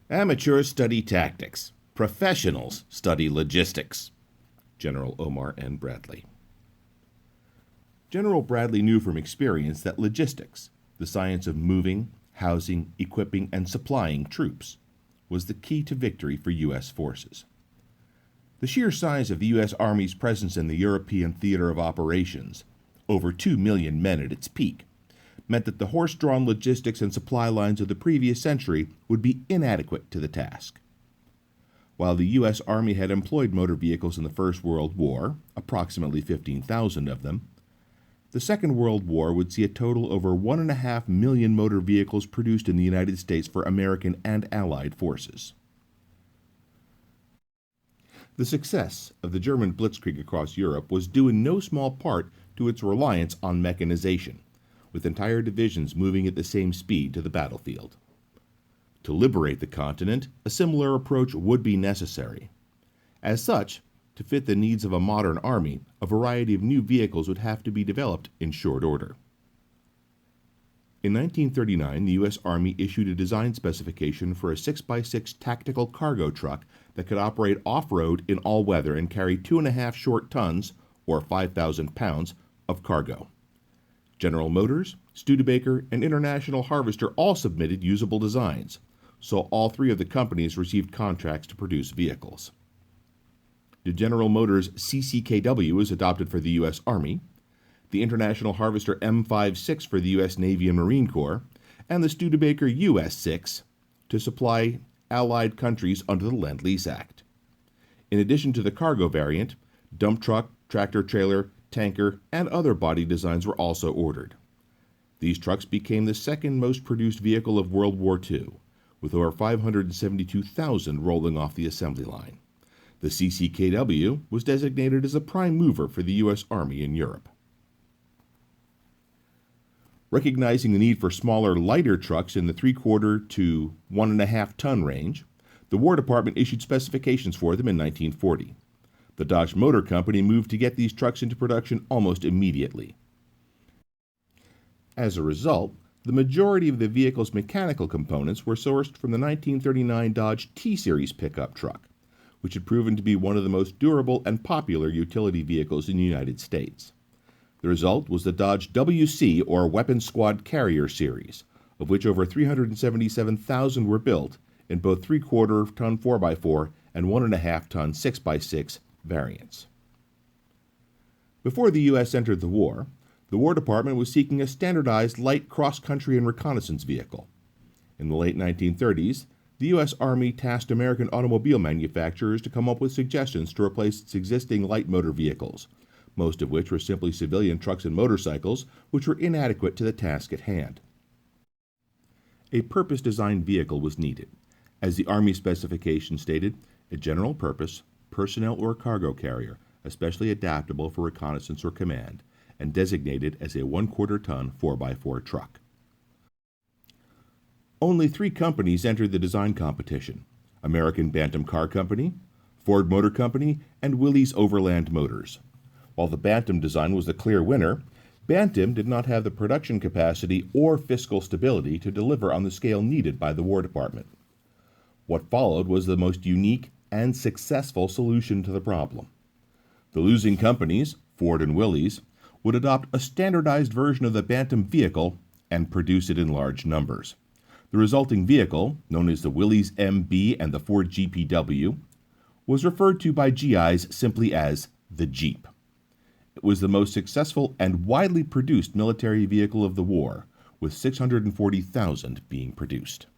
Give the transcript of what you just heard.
Amateurs study tactics. Professionals study logistics. General Omar N. Bradley. General Bradley knew from experience that logistics, the science of moving, housing, equipping, and supplying troops, was the key to victory for U.S. forces. The sheer size of the U.S. Army's presence in the European theater of operations, over 2 million men at its peak, meant that the horse-drawn logistics and supply lines of the previous century would be inadequate to the task. While the U.S. Army had employed motor vehicles in the First World War, approximately 15,000 of them, the Second World War would see a total over 1.5 million motor vehicles produced in the United States for American and Allied forces. The success of the German blitzkrieg across Europe was due in no small part to its reliance on mechanization, with entire divisions moving at the same speed to the battlefield. To liberate the continent, a similar approach would be necessary. As such, to fit the needs of a modern army, a variety of new vehicles would have to be developed in short order. In 1939, the U.S. Army issued a design specification for a 6x6 tactical cargo truck that could operate off-road in all weather and carry 2.5 short tons, or 5,000 pounds, of cargo. General Motors, Studebaker, and International Harvester all submitted usable designs, so all three of the companies received contracts to produce vehicles. The General Motors CCKW was adopted for the U.S. Army, the International Harvester M56 for the U.S. Navy and Marine Corps, and the Studebaker US-6 to supply Allied countries under the Lend-Lease Act. In addition to the cargo variant, dump truck, tractor-trailer, tanker, and other body designs were also ordered. These trucks became the second most produced vehicle of World War II, with over 572,000 rolling off the assembly line. The CCKW was designated as a prime mover for the U.S. Army in Europe. Recognizing the need for smaller, lighter trucks in the 3/4 to 1.5 ton range, the War Department issued specifications for them in 1940. The Dodge Motor Company moved to get these trucks into production almost immediately. As a result, the majority of the vehicle's mechanical components were sourced from the 1939 Dodge T-Series pickup truck, which had proven to be one of the most durable and popular utility vehicles in the United States. The result was the Dodge WC, or Weapons Squad Carrier series, of which over 377,000 were built in both 3/4 ton 4x4 and 1.5 ton 6x6 variants. Before the U.S. entered the War Department was seeking a standardized light cross-country and reconnaissance vehicle. In the late 1930s, the U.S. Army tasked American automobile manufacturers to come up with suggestions to replace its existing light motor vehicles, most of which were simply civilian trucks and motorcycles, which were inadequate to the task at hand. A purpose-designed vehicle was needed. As the Army specification stated, a general-purpose, personnel or cargo carrier, especially adaptable for reconnaissance or command, and designated as a 1/4 ton 4x4 truck. Only 3 companies entered the design competition: American Bantam Car Company, Ford Motor Company, and Willys Overland Motors. While the Bantam design was the clear winner, Bantam did not have the production capacity or fiscal stability to deliver on the scale needed by the War Department. What followed was the most unique and successful solution to the problem. The losing companies, Ford and Willys, would adopt a standardized version of the Bantam vehicle and produce it in large numbers. The resulting vehicle, known as the Willys MB and the Ford GPW, was referred to by GIs simply as the Jeep. It was the most successful and widely produced military vehicle of the war, with 640,000 being produced.